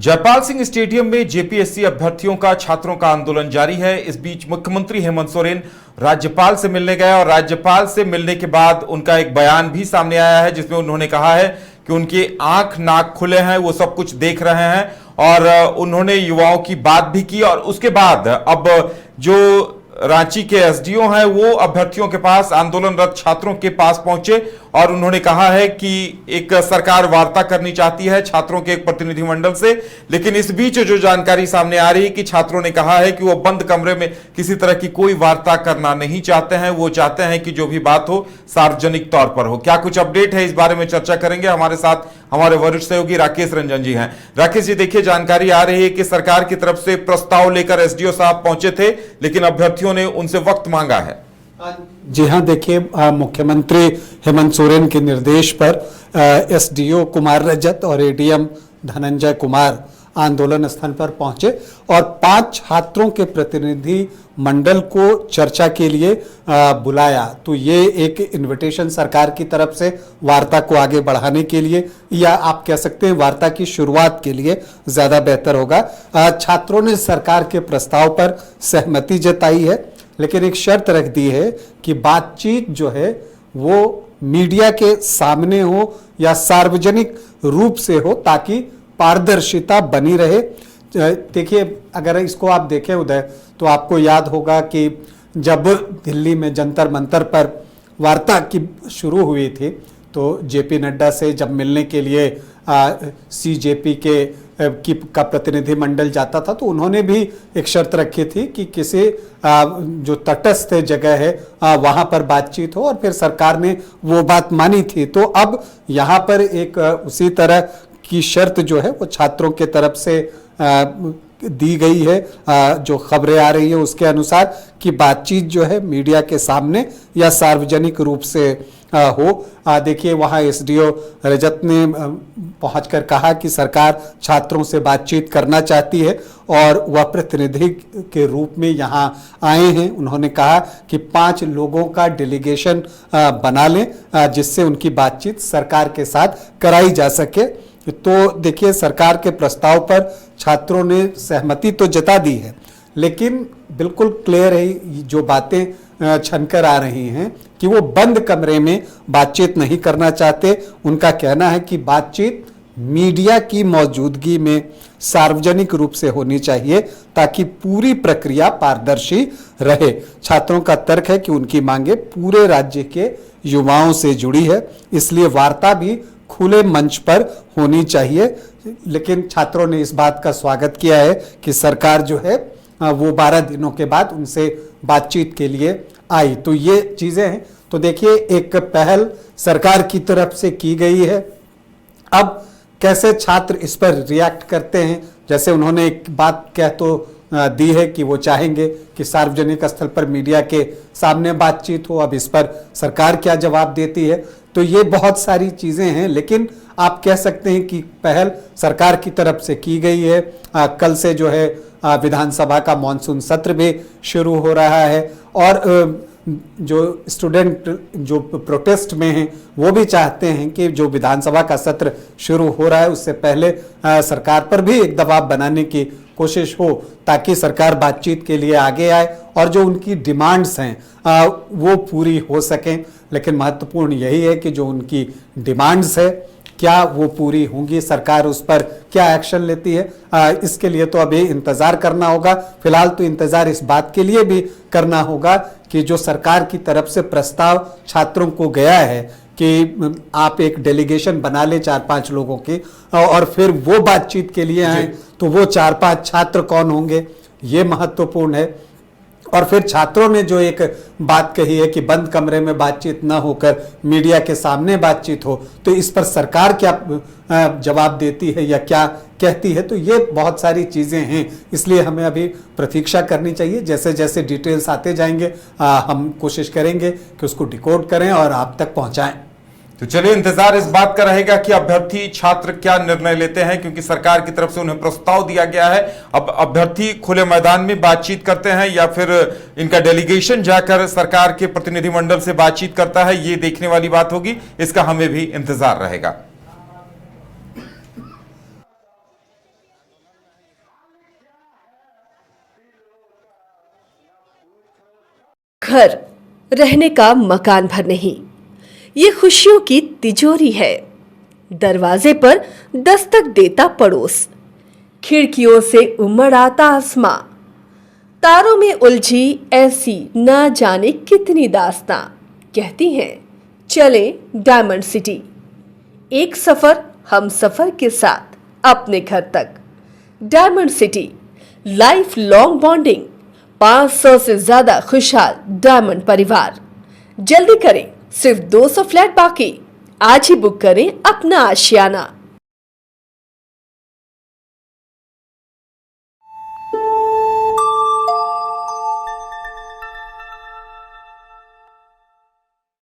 Jaipal Singh stadium में JPSC अभ्यर्थियों का छात्रों का आंदोलन जारी है। इस बीच मुख्यमंत्री हेमंत सोरेन राज्यपाल से मिलने गए और राज्यपाल से मिलने के बाद उनका एक बयान भी सामने आया है, जिसमें उन्होंने कहा है कि उनके आंख नाक खुले हैं, वो सब कुछ देख रहे हैं और उन्होंने युवाओं की बात भी की। और उसके बाद अब जो रांची के एसडीओ हैं वो अभ्यर्थियों के पास, आंदोलनरत छात्रों के पास पहुंचे और उन्होंने कहा है कि एक सरकार वार्ता करनी चाहती है छात्रों के एक प्रतिनिधिमंडल से। लेकिन इस बीच जो जानकारी सामने आ रही है कि छात्रों ने कहा है कि वो बंद कमरे में किसी तरह की कोई वार्ता करना नहीं चाहते हैं, वो चाहते हैं कि जो भी बात हो सार्वजनिक तौर पर हो। क्या कुछ अपडेट है, इस बारे में चर्चा करेंगे। हमारे साथ हमारे वरिष्ठ सहयोगी राकेश रंजन जी हैं। राकेश जी, देखिए जानकारी आ रही है कि सरकार की तरफ से प्रस्ताव लेकर एसडीओ साहब पहुंचे थे, लेकिन अभ्यर्थियों ने उनसे वक्त मांगा है। जी हां, देखिए मुख्यमंत्री हेमंत सोरेन के निर्देश पर एसडीओ कुमार रजत और एडीएम धनंजय कुमार आंदोलन स्थल पर पहुंचे और 5 छात्रों के प्रतिनिधि मंडल को चर्चा के लिए बुलाया। तो ये एक इनविटेशन सरकार की तरफ से वार्ता को आगे बढ़ाने के लिए, या आप कह सकते हैं वार्ता की शुरुआत के लिए ज़्यादा बेहतर होगा। छात्रों ने सरकार के प्रस्ताव पर सहमति जताई है, लेकिन एक शर्त रख दी है कि बातचीत जो है वो मीडिया के सामने हो या सार्वजनिक रूप से हो, ताकि पारदर्शिता बनी रहे। देखिए, अगर इसको आप देखें उदय, तो आपको याद होगा कि जब दिल्ली में जंतर मंतर पर वार्ता की शुरू हुई थी, तो जेपी नड्डा से जब मिलने के लिए सीजेपी का प्रतिनिधिमंडल जाता था, तो उन्होंने भी एक शर्त रखी थी कि किसी जो तटस्थ जगह है वहाँ पर बातचीत हो, और फिर सरकार ने वो बात मानी थी। तो अब यहाँ पर एक उसी तरह की शर्त जो है वो छात्रों के तरफ से दी गई है। जो खबरें आ रही है उसके अनुसार कि बातचीत जो है मीडिया के सामने या सार्वजनिक रूप से हो। देखिए, वहाँ एसडीओ रजत ने पहुंचकर कहा कि सरकार छात्रों से बातचीत करना चाहती है और वह प्रतिनिधि के रूप में यहाँ आए हैं। उन्होंने कहा कि 5 लोगों का डेलीगेशन बना लें, जिससे उनकी बातचीत सरकार के साथ कराई जा सके। तो देखिए, सरकार के प्रस्ताव पर छात्रों ने सहमति तो जता दी है, लेकिन बिल्कुल क्लियर है जो बातें छनकर आ रही हैं कि वो बंद कमरे में बातचीत नहीं करना चाहते। उनका कहना है कि बातचीत मीडिया की मौजूदगी में सार्वजनिक रूप से होनी चाहिए, ताकि पूरी प्रक्रिया पारदर्शी रहे। छात्रों का तर्क है कि उनकी मांगे पूरे राज्य के युवाओं से जुड़ी है, इसलिए वार्ता भी खुले मंच पर होनी चाहिए। लेकिन छात्रों ने इस बात का स्वागत किया है कि सरकार जो है वो 12 दिनों के बाद उनसे बातचीत के लिए आई। तो ये चीजें हैं। तो देखिए, एक पहल सरकार की तरफ से की गई है। अब कैसे छात्र इस पर रिएक्ट करते हैं, जैसे उन्होंने एक बात कह तो दी है कि वो चाहेंगे कि सार्वजनिक स्थल पर मीडिया के सामने बातचीत हो। अब इस पर सरकार क्या जवाब देती है, तो ये बहुत सारी चीजें हैं। लेकिन आप कह सकते हैं कि पहल सरकार की तरफ से की गई है। कल से जो है विधानसभा का मॉनसून सत्र भी शुरू हो रहा है, और जो स्टूडेंट जो प्रोटेस्ट में हैं वो भी चाहते हैं कि जो विधानसभा का सत्र शुरू हो रहा है उससे पहले सरकार पर भी एक दबाव बनाने की कोशिश हो, ताकि सरकार बातचीत के लिए आगे आए और जो उनकी डिमांड्स हैं वो पूरी हो सकें। लेकिन महत्वपूर्ण यही है कि जो उनकी डिमांड्स है क्या वो पूरी होंगी, सरकार उस पर क्या एक्शन लेती है, इसके लिए तो अभी इंतजार करना होगा। फिलहाल तो इंतजार इस बात के लिए भी करना होगा कि जो सरकार की तरफ से प्रस्ताव छात्रों को गया है कि आप एक डेलीगेशन बना ले 4-5 लोगों की, और फिर वो बातचीत के लिए आए, तो वो 4-5 छात्र कौन होंगे, ये महत्वपूर्ण है। और फिर छात्रों ने जो एक बात कही है कि बंद कमरे में बातचीत न होकर मीडिया के सामने बातचीत हो, तो इस पर सरकार क्या जवाब देती है या क्या कहती है। तो ये बहुत सारी चीजें हैं, इसलिए हमें अभी प्रतीक्षा करनी चाहिए। जैसे जैसे डिटेल्स आते जाएंगे हम कोशिश करेंगे कि उसको डिकोड करें और आप तक पहुंचाएं। तो चलिए, इंतजार इस बात का रहेगा कि अभ्यर्थी छात्र क्या निर्णय लेते हैं, क्योंकि सरकार की तरफ से उन्हें प्रस्ताव दिया गया है। अब अभ्यर्थी खुले मैदान में बातचीत करते हैं या फिर इनका डेलीगेशन जाकर सरकार के प्रतिनिधिमंडल से बातचीत करता है, ये देखने वाली बात होगी। इसका हमें भी इंतजार रहेगा। घर रहने का मकान भर नहीं, ये खुशियों की तिजोरी है। दरवाजे पर दस्तक देता पड़ोस, खिड़कियों से उमड़ आता आसमां, तारों में उलझी ऐसी न जाने कितनी दास्तां। कहती हैं चले डायमंड सिटी, एक सफर हम सफर के साथ अपने घर तक। Diamond city, life long bonding, 500 से ज्यादा खुशहाल डायमंड परिवार। जल्दी करें, सिर्फ 200 फ्लैट बाकी। आज ही बुक करें अपना आशियाना।